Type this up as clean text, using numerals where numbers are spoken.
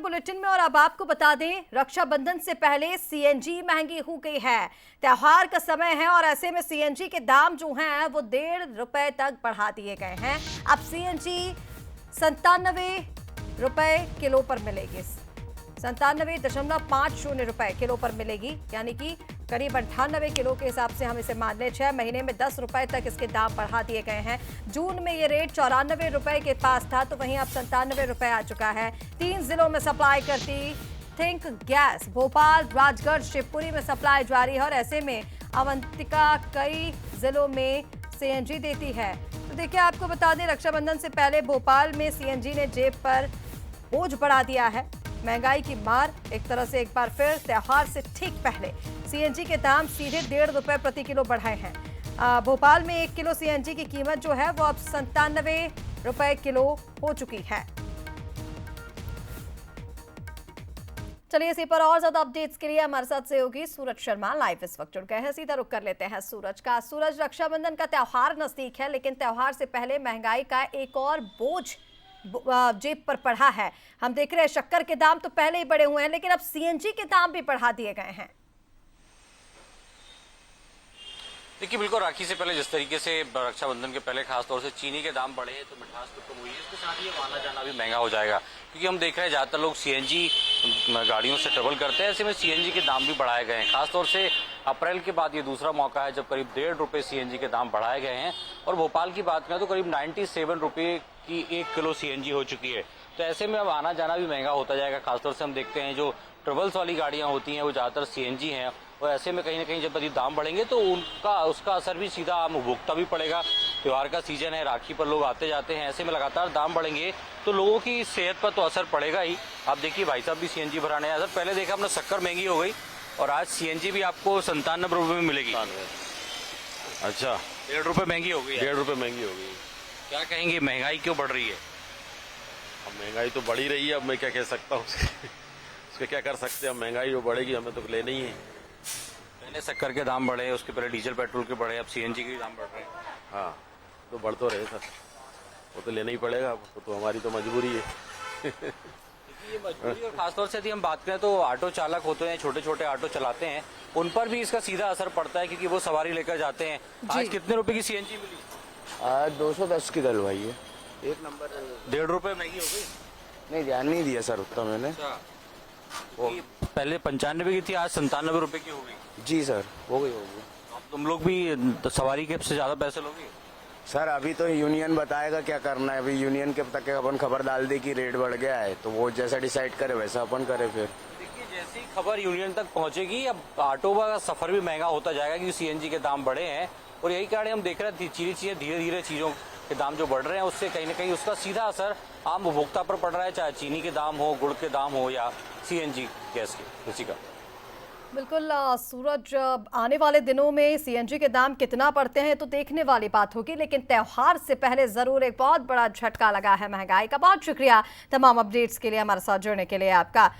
Bulletin में। और अब आपको बता दें, रक्षाबंधन से पहले सीएनजी महंगी हो गई है। त्योहार का समय है और ऐसे में सीएनजी के दाम जो हैं वो ₹1.5 तक बढ़ा दिए गए हैं। अब सीएनजी 97 रुपए किलो पर मिलेगी, 97.50 रुपए किलो पर मिलेगी, यानी कि करीब 98 किलो के हिसाब से हम इसे मान लें। 6 महीने में 10 रुपए तक इसके दाम बढ़ा दिए गए हैं। जून में ये रेट 94 रुपए के पास था, तो वहीं अब 97 रुपए आ चुका है। 3 जिलों में सप्लाई करती थिंक गैस भोपाल, राजगढ़, शिवपुरी में सप्लाई जारी है और ऐसे में अवंतिका कई जिलों में सीएनजी देती है। तो देखिए, आपको बता दें, रक्षाबंधन से पहले भोपाल में सीएनजी ने जेब पर बोझ बढ़ा दिया है। महंगाई की मार एक तरह से एक बार फिर त्योहार से ठीक पहले सीएनजी के दाम सीधे ₹1.5 प्रति किलो बढ़ाए हैं। भोपाल में 1 किलो सीएनजी की कीमत जो है वो अब 97 रुपए किलो हो चुकी है। चलिए, इसी पर और ज्यादा अपडेट्स के लिए हमारे साथ सहयोगी सूरज शर्मा लाइव इस वक्त जुड़ गए हैं। सीधा रुख कर लेते हैं सूरज का। सूरज, रक्षाबंधन का त्योहार नजदीक है, लेकिन त्योहार से पहले महंगाई का एक और बोझ जेब पर पड़ा है। हम देख रहे हैं शक्कर के दाम तो पहले ही बढ़े हुए हैं, लेकिन अब सीएनजी के दाम भी बढ़ा दिए गए हैं। देखिए, बिल्कुल राखी से पहले जिस तरीके से रक्षाबंधन के पहले खासतौर से चीनी के दाम बढ़े हैं, तो मिठास तो कम हुई है। इसके साथ ये आना जाना भी महंगा हो जाएगा, क्योंकि हम देख रहे हैं ज्यादातर लोग सीएनजी गाड़ियों से ट्रेवल करते हैं। ऐसे में सीएनजी के दाम भी बढ़ाए गए हैं। खासतौर से अप्रैल के बाद ये दूसरा मौका है जब करीब ₹1.5 सीएनजी के दाम बढ़ाए गए हैं। और भोपाल की बात करें तो करीब 97 रुपये की 1 किलो सीएनजी हो चुकी है। तो ऐसे में अब आना जाना भी महंगा होता जाएगा। खासतौर से हम देखते हैं जो ट्रेवल्स वाली गाड़ियां होती हैं वो ज्यादातर सीएनजी हैं, और ऐसे में कहीं ना कहीं जब यदि दाम बढ़ेंगे तो उसका असर भी सीधा आम उपभोक्ता भी पड़ेगा। त्योहार का सीजन है, राखी पर लोग आते जाते हैं, ऐसे में लगातार दाम बढ़ेंगे तो लोगों की सेहत पर तो असर पड़ेगा ही। आप देखिए, भाई साहब भी सीएनजी भराने आए। पहले देखा हमने शक्कर महंगी हो गई और आज सीएनजी भी आपको 97 रुपये में मिलेगी। अच्छा, ₹1.5 महंगी हो गई है। ₹1.5 महंगी हो गई। क्या कहेंगे, महंगाई क्यों बढ़ रही है? अब महंगाई तो बढ़ ही रही है, अब मैं क्या कह सकता हूँ उसके क्या कर सकते हैं। अब महंगाई जो बढ़ेगी हमें तो लेना ही है। पहले शक्कर के दाम बढ़े, उसके पहले डीजल पेट्रोल के बढ़े, अब सीएनजी के दाम बढ़ रहे हैं। हाँ, तो बढ़ तो रहे सर, वो तो लेना ही पड़ेगा, वो तो हमारी तो मजबूरी है। ये मजबूरी, और खासतौर से यदि हम बात करें तो ऑटो चालक होते हैं, छोटे छोटे ऑटो चलाते हैं, उन पर भी इसका सीधा असर पड़ता है, क्योंकि वो सवारी लेकर जाते हैं। आज कितने रुपए की सीएनजी मिली? आज 210 की डलवाई है। एक नंबर ₹1.5 महंगी हो गई। नहीं, ध्यान नहीं दिया सर उतना मैंने। वो पहले 95 की थी, आज 97 रुपए की हो गई। जी सर, हो गई होगी। अब तुम लोग भी तो सवारी के से ज्यादा पैसे लोगे? सर अभी तो यूनियन बताएगा क्या करना है। अभी यूनियन के तक अपन खबर डाल दी कि रेट बढ़ गया है, तो वो जैसा डिसाइड करे वैसा अपन करे। फिर देखिए, जैसी खबर यूनियन तक पहुंचेगी, अब ऑटो का सफर भी महंगा होता जाएगा, क्योंकि सीएनजी के दाम बढ़े हैं। और यही कारण हम देख रहे हैं, चीजें धीरे धीरे चीजों के दाम जो बढ़ रहे हैं, उससे कहीं ना कहीं उसका सीधा असर आम उपभोक्ता पर पड़ रहा है, चाहे चीनी के दाम हो, गुड़ के दाम हो या सीएनजी गैस के, उसी का। बिल्कुल सूरज, आने वाले दिनों में सीएनजी के दाम कितना बढ़ते हैं तो देखने वाली बात होगी, लेकिन त्योहार से पहले जरूर एक बहुत बड़ा झटका लगा है महंगाई का। बहुत शुक्रिया तमाम अपडेट्स के लिए, हमारे साथ जुड़ने के लिए आपका।